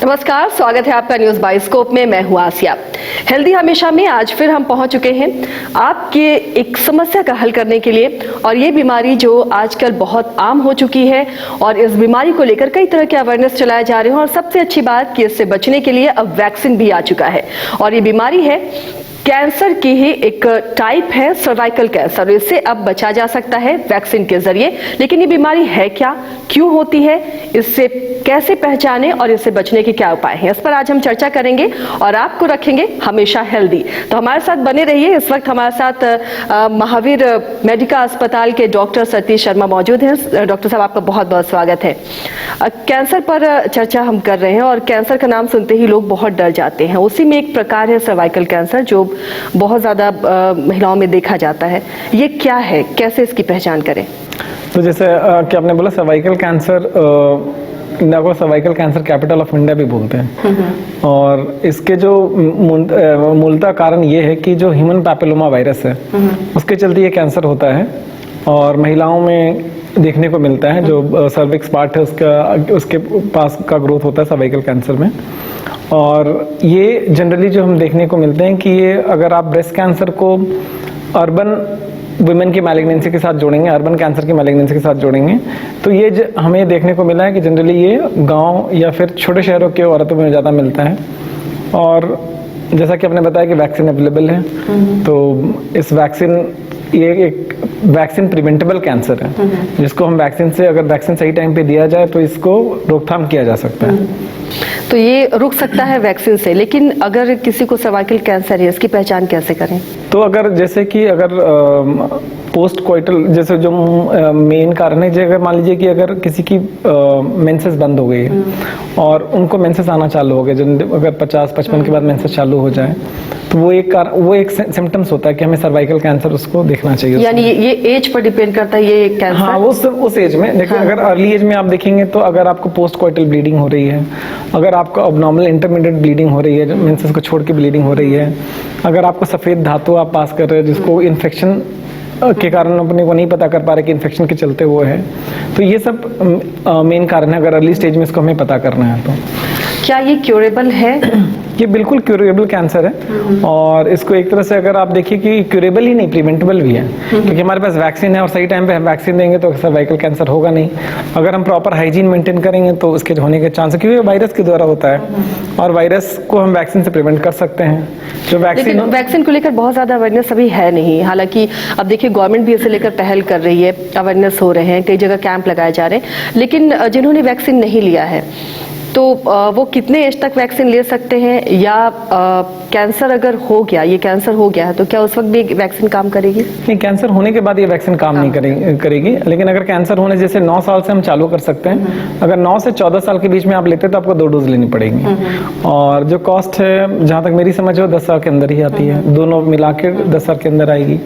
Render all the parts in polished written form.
नमस्कार, स्वागत है आपका न्यूज बाइस्कोप में। मैं हूं आसिया। हेल्दी हमेशा में आज फिर हम पहुंच चुके हैं आपके एक समस्या का हल करने के लिए। और ये बीमारी जो आजकल बहुत आम हो चुकी है और इस बीमारी को लेकर कई तरह के अवेयरनेस चलाए जा रहे हैं। और सबसे अच्छी बात कि इससे बचने के लिए अब वैक्सीन भी आ चुका है। और ये बीमारी है कैंसर की ही एक टाइप है, सर्वाइकल कैंसर। इससे अब बचा जा सकता है वैक्सीन के जरिए। लेकिन ये बीमारी है क्या, क्यों होती है, इससे कैसे पहचाने और इससे बचने के क्या उपाय हैं, इस पर आज हम चर्चा करेंगे और आपको रखेंगे हमेशा हेल्दी। तो हमारे साथ बने रहिए। इस वक्त हमारे साथ महावीर मेडिका अस्पताल के डॉक्टर सतीश शर्मा मौजूद हैं। डॉक्टर साहब, आपका बहुत बहुत स्वागत है। कैंसर पर चर्चा हम कर रहे हैं और कैंसर का नाम सुनते ही लोग बहुत डर जाते हैं। उसी में एक प्रकार है सर्वाइकल कैंसर, जो बहुत ज्यादा महिलाओं में देखा जाता है। ये क्या है, कैसे इसकी पहचान करें? तो जैसे कि आपने बोला सर्वाइकल कैंसर, इंडिया को cervical cancer capital of India भी बोलते हैं। और इसके जो मूलतः कारण ये है कि जो ह्यूमन पैपिलोमा वायरस है उसके चलते ये कैंसर होता है और महिलाओं में देखने को मिलता है। जो सर्विक्स पार्ट है उसके पास का ग्रोथ होता है सर्वाइकल कैंसर में। और ये जनरली जो हम देखने को मिलते हैं कि ये अगर आप ब्रेस्ट कैंसर को अर्बन वुमेन की मैलिग्नेंसी के साथ जोड़ेंगे, अर्बन कैंसर की मैलिग्नेंसी के साथ जोड़ेंगे, तो ये हमें देखने को मिला है कि जनरली ये गांव या फिर छोटे शहरों के औरतों में ज़्यादा मिलता है। और जैसा कि आपने बताया कि वैक्सीन अवेलेबल है, तो इस ये एक वैक्सीन प्रिवेंटेबल कैंसर है, जिसको हम वैक्सीन से, अगर वैक्सीन सही टाइम पे दिया जाए तो इसको रोकथाम किया जा सकता है। तो ये रुक सकता है वैक्सीन से। लेकिन अगर किसी को सर्वाइकल कैंसर है, इसकी पहचान कैसे करें? तो अगर जैसे कि अगर पोस्ट कोइटल, जैसे जो मेन कारण है, अगर मान लीजिए कि अगर किसी की मेंसेस बंद हो गई है और उनको मेंसेस आना चालू हो गए, अगर 50-55 के बाद मेंसेस चालू हो जाए, तो वो एक सिम्टम्स होता है कि हमें सर्वाइकल कैंसर उसको देखना चाहिए। यानी ये एज पर डिपेंड करता है ये कैंसर? हाँ, उस एज में देखिए। हाँ। अगर अर्ली एज में आप देखेंगे तो अगर आपको पोस्ट कोइटल ब्लीडिंग हो रही है, अगर आपको अबनॉर्मल इंटरमीडिएट ब्लीडिंग हो रही है, मेंसेस को छोड़ के ब्लीडिंग हो रही है, अगर आपको सफेद धातु आप पास कर रहे हैं जिसको इन्फेक्शन के कारण अपने को नहीं पता कर पा रहे कि इन्फेक्शन के चलते वो है, तो ये सब मेन कारण है। अगर अर्ली स्टेज में इसको हमें पता करना है तो क्या ये क्यूरेबल है? ये बिल्कुल क्यूरेबल कैंसर है। और इसको एक तरह से अगर आप देखिए कि क्यूरेबल ही नहीं, प्रिवेंटेबल भी है, क्योंकि हमारे पास वैक्सीन है और सही टाइम पे हम वैक्सीन देंगे तो सर्वाइकल कैंसर होगा नहीं। अगर हम प्रॉपर हाइजीन मेंटेन करेंगे तो उसके होने के चांस है, क्योंकि वायरस के द्वारा होता है और वायरस को हम वैक्सीन से प्रिवेंट कर सकते हैं। जो वैक्सीन को लेकर बहुत ज्यादा अवेयरनेस अभी है नहीं। हालांकि अब देखिए गवर्नमेंट भी इसे लेकर पहल कर रही है, अवेयरनेस हो रहे हैं, कई जगह कैंप लगाए जा रहे हैं। लेकिन जिन्होंने वैक्सीन नहीं लिया है तो वो कितने एज तक वैक्सीन ले सकते हैं? या कैंसर अगर हो गया, ये कैंसर हो गया है, तो क्या उस वक्त भी वैक्सीन काम करेगी? नहीं, कैंसर होने के बाद ये वैक्सीन काम नहीं करेगी। लेकिन अगर कैंसर होने जैसे 9 साल से हम चालू कर सकते हैं, अगर 9 से 14 साल के बीच में आप लेते हैं तो आपको 2 डोज लेनी पड़ेगी। और जो कॉस्ट है, जहाँ तक मेरी समझ है, 10 साल के अंदर ही आती है, दोनों मिला के 10 साल के अंदर आएगी।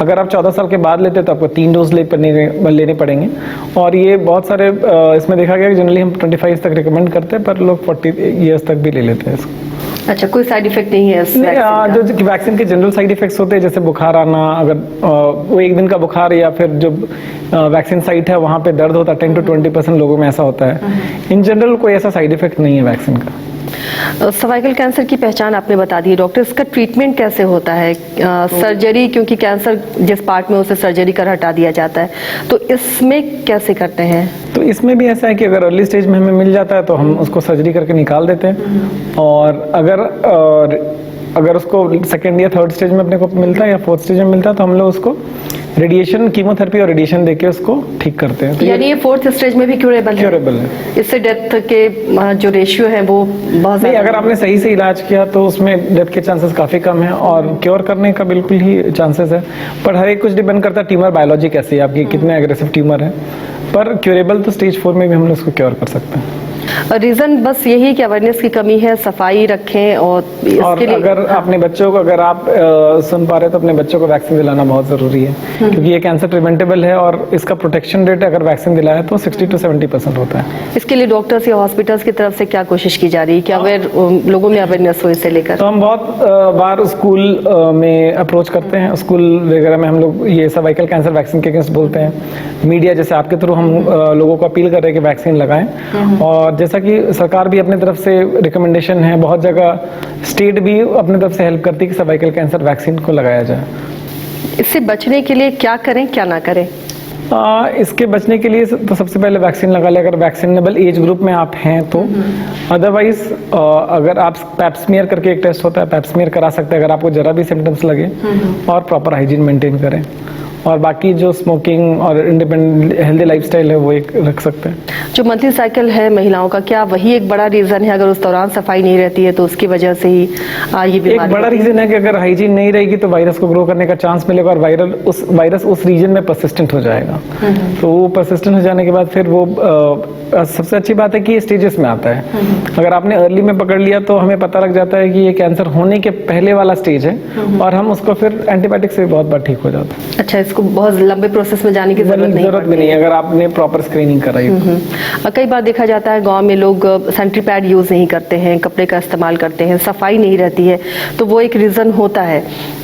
अगर आप 14 साल के बाद लेते हैं तो आपको 3 डोज लेने पड़ेंगे। और ये बहुत सारे इसमें देखा गया कि जनरली हम 25 तक रिकमेंड करते हैं, पर लोग 40 ईयर्स तक भी ले लेते हैं इसको। अच्छा, कोई साइड इफेक्ट नहीं है इसमें? जो वैक्सीन के जनरल साइड इफेक्ट्स होते हैं, जैसे बुखार आना, अगर वो एक दिन का बुखार, या फिर जो वैक्सीन साइट है वहाँ पे दर्द होता है, 10 to 20% लोगों में ऐसा होता है। इन जनरल कोई ऐसा साइड इफेक्ट नहीं है वैक्सीन का। सर्वाइकल कैंसर की पहचान आपने बता दी डॉक्टर, इसका ट्रीटमेंट कैसे होता है? सर्जरी, क्योंकि कैंसर जिस पार्ट में उसे सर्जरी कर हटा दिया जाता है, तो इसमें कैसे करते हैं? तो इसमें भी ऐसा है कि अगर अर्ली स्टेज में हमें मिल जाता है तो हम उसको सर्जरी करके निकाल देते हैं। और अगर उसको सेकेंड या थर्ड स्टेज में अपने को मिलता है या फोर्थ स्टेज में मिलता है तो हम लोग उसको रेडिएशन, कीमोथेरेपी और रेडिएशन देके उसको ठीक करते हैं। तो यानी ये फोर्थ स्टेज में भी क्यूरेबल है? इससे डेथ के जो रेशियो है वो बहुत नहीं, अगर आपने सही से इलाज किया तो उसमें डेथ के चांसेस काफी कम है और क्योर करने का बिल्कुल ही चांसेस है। पर हर एक कुछ डिपेंड करता है ट्यूमर बायोलॉजी कैसी है आपकी, कितने एग्रेसिव ट्यूमर है। पर क्यूरेबल तो स्टेज 4 में भी हम लोग उसको क्योर कर सकते हैं। रीजन बस यही कि अवेयरनेस की कमी है, सफाई रखें। और इसके लिए अगर अपने बच्चों को, अगर आप सुन पा रहे हैं तो अपने बच्चों को वैक्सीन दिलाना बहुत जरूरी है, क्योंकि ये कैंसर प्रिवेंटेबल है और इसका प्रोटेक्शन रेट अगर वैक्सीन दिलाया तो 60 to 70% होता है। इसके लिए डॉक्टर्स या हॉस्पिटल्स की तरफ से क्या कोशिश की जा रही है कि अवेयर लोगों में अवेयरनेस हो इसे लेकर? तो हम बहुत बार स्कूल में अप्रोच करते हैं, स्कूल वगैरह में हम लोग ये सर्वाइकल कैंसर वैक्सीन के अगेंस्ट बोलते हैं। मीडिया जैसे आपके थ्रू हम लोगों को अपील कर रहे हैं कि वैक्सीन लगाएं। और जैसा कि सरकार भी अपने तरफ से रिकमेंडेशन है, बहुत जगह स्टेट भी अपने तरफ से हेल्प करती है कि सर्वाइकल कैंसर वैक्सीन को लगाया जाए। इससे बचने के लिए क्या करें क्या ना करें? इसके बचने के लिए तो सबसे पहले वैक्सीन लगा ले, अगर वैक्सीनेबल एज ग्रुप में आप हैं तो। अदरवाइज अगर आप पैप्समियर करके एक टेस्ट होता है, पैप्समियर करा सकते हैं अगर आपको जरा भी सिम्टम्स लगे, और प्रॉपर हाइजीन मेंटेन करें, और बाकी जो स्मोकिंग और इंडिपेंडेंट हेल्दी लाइफस्टाइल है वो एक रख सकते हैं। जो मंथली साइकिल है महिलाओं का, क्या वही एक बड़ा रीजन है? अगर उस दौरान सफाई नहीं रहती है तो उसकी वजह से ही ये बीमारी एक बड़ा रीजन है कि अगर हाइजीन नहीं रहेगी तो वायरस को ग्रो करने का चांस मिलेगा, और वायरस उस रीजन में परसिस्टेंट हो जाएगा। तो वो परसिस्टेंट हो जाने के बाद फिर वो सबसे अच्छी बात है कि ये स्टेजेस में आता है। अगर आपने अर्ली में पकड़ लिया तो हमें पता लग जाता है कि ये कैंसर होने के पहले वाला स्टेज है, और हम उसको फिर एंटीबायोटिक से बहुत बार ठीक हो जाता है। अच्छा, इसको बहुत लंबे प्रोसेस में जाने की जरूरत नहीं अगर आपने प्रॉपर स्क्रीनिंग कराई तो। कई बार देखा जाता है गांव में लोग सैनिटरी पैड यूज नहीं करते हैं, कपड़े का इस्तेमाल करते हैं, सफाई नहीं रहती है, तो वो एक रीजन होता है।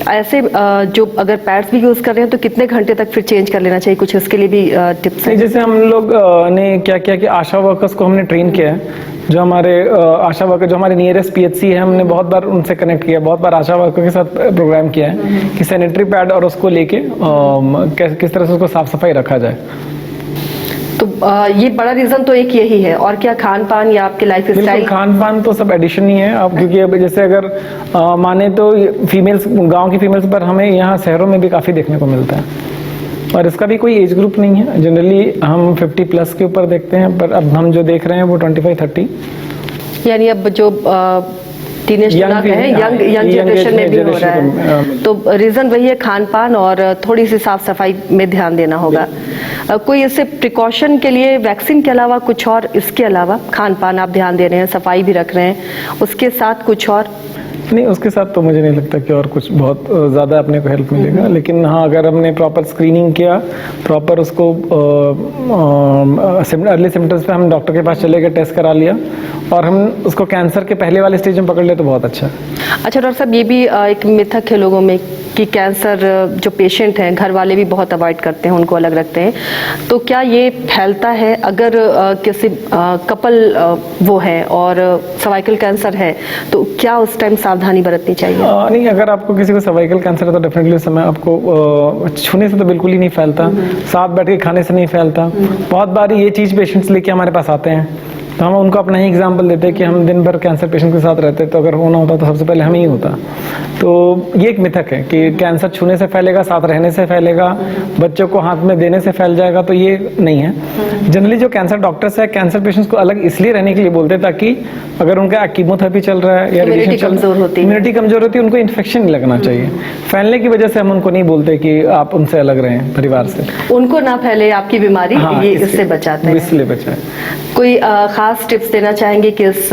ऐसे जो अगर पैड्स भी यूज कर रहे हैं तो कितने घंटे तक फिर चेंज कर लेना चाहिए? कुछ इसके लिए भी टिप्स हैं? जैसे हम लोग ने क्या किया कि आशा वर्कर्स को हमने ट्रेन किया है, जो हमारे आशा वर्कर जो हमारे नियरेस्ट पीएचसी है, हमने बहुत बार उनसे कनेक्ट किया, बहुत बार आशा वर्कर के साथ प्रोग्राम किया है कि सैनिटरी पैड और उसको लेके किस तरह से उसको साफ सफाई रखा जाए। तो ये बड़ा रीजन तो एक यही है, और क्या खान पान या आपके लाइफ स्टाइल? खान पान तो सब एडिशन ही है अब, क्योंकि अब जैसे अगर माने तो फीमेल्स, गांव की फीमेल्स पर हमें यहाँ शहरों में भी काफ़ी देखने को मिलता है, और इसका भी कोई एज ग्रुप नहीं है। जनरली हम 50 प्लस के ऊपर देखते हैं, पर अब हम जो देख रहे हैं वो 25-30, यानी अब जो टीनेज यंग जनरेशन में भी हो रहा है। तो रीजन वही है, खान पान और थोड़ी सी साफ सफाई में ध्यान देना होगा। कोई इससे प्रिकॉशन के लिए वैक्सीन के अलावा कुछ और, इसके अलावा खान पान आप ध्यान दे रहे हैं, सफाई भी रख रहे हैं, उसके साथ कुछ और? नहीं, उसके साथ तो मुझे नहीं लगता कि और कुछ बहुत ज़्यादा अपने को हेल्प मिलेगा। लेकिन हाँ, अगर हमने प्रॉपर स्क्रीनिंग किया, प्रॉपर उसको अर्ली सिम्टम्स पे हम डॉक्टर के पास चले गए, टेस्ट करा लिया, और हम उसको कैंसर के पहले वाले स्टेज में पकड़ ले तो बहुत अच्छा है। अच्छा डॉक्टर साहब, ये भी एक मिथक है लोगों में कि कैंसर जो पेशेंट हैं घर वाले भी बहुत अवॉइड करते हैं, उनको अलग रखते हैं, तो क्या ये फैलता है अगर किसी कपल वो है और सर्वाइकल कैंसर है, तो क्या उस टाइम सावधानी बरतनी चाहिए? नहीं, अगर आपको किसी को सर्वाइकल कैंसर है तो डेफिनेटली उस समय आपको छूने से तो बिल्कुल ही नहीं फैलता, साथ बैठ के खाने से नहीं फैलता। बहुत बार ये चीज़ पेशेंट्स लेके हमारे पास आते हैं, तो हम उनको अपना ही एग्जांपल देते हैं कि हम दिन भर कैंसर पेशेंट के साथ रहते, तो अगर होना होता तो सबसे पहले हम ही होता। तो ये एक मिथक है कि कैंसर छूने से फैलेगा, साथ रहने से फैलेगा, बच्चों को हाथ में देने से फैल जाएगा, तो ये नहीं है। जनरली जो कैंसर डॉक्टर्स है कैंसर पेशेंट्स को अलग इसलिए रहने के लिए बोलते हैं ताकि अगर उनका कीमोथेरेपी चल रहा है या इम्यूनिटी कमजोर होती है, उनको इन्फेक्शन नहीं लगना चाहिए। फैलने की वजह से हम उनको नहीं बोलते कि आप उनसे अलग रहें, परिवार से उनको ना फैले आपकी बीमारी, ये इससे बचाते हैं, इसलिए बचाए। कोई खास टिप्स देना चाहेंगे कि इस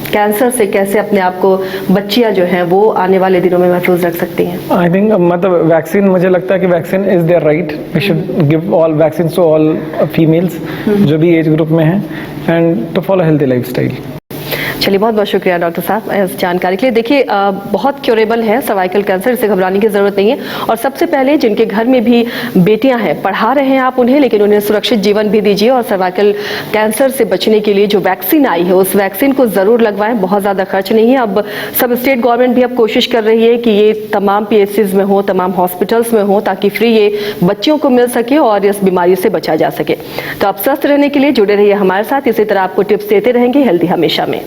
कैंसर से कैसे अपने आप को बच्चियां जो हैं वो आने वाले दिनों में महफूज रख सकती हैं? आई थिंक मतलब वैक्सीन, मुझे लगता है कि vaccine is there right, we should give all vaccine to all females जो भी एज ग्रुप में हैं, and to follow healthy lifestyle. चलिए, बहुत बहुत शुक्रिया डॉक्टर साहब इस जानकारी के लिए। देखिए, बहुत क्योरेबल है सर्वाइकल कैंसर, इससे घबराने की जरूरत नहीं है। और सबसे पहले जिनके घर में भी बेटियां हैं, पढ़ा रहे हैं आप उन्हें, लेकिन उन्हें सुरक्षित जीवन भी दीजिए, और सर्वाइकल कैंसर से बचने के लिए जो वैक्सीन आई है उस वैक्सीन को जरूर लगवाएं। बहुत ज्यादा खर्च नहीं है। अब सब स्टेट गवर्नमेंट भी अब कोशिश कर रही है कि ये तमाम PHCs में हो, तमाम हॉस्पिटल्स में हो, ताकि फ्री ये बच्चियों को मिल सके और इस बीमारी से बचा जा सके। तो आप स्वस्थ रहने के लिए जुड़े रहिए हमारे साथ, इसी तरह आपको टिप्स देते रहेंगे हेल्दी हमेशा में।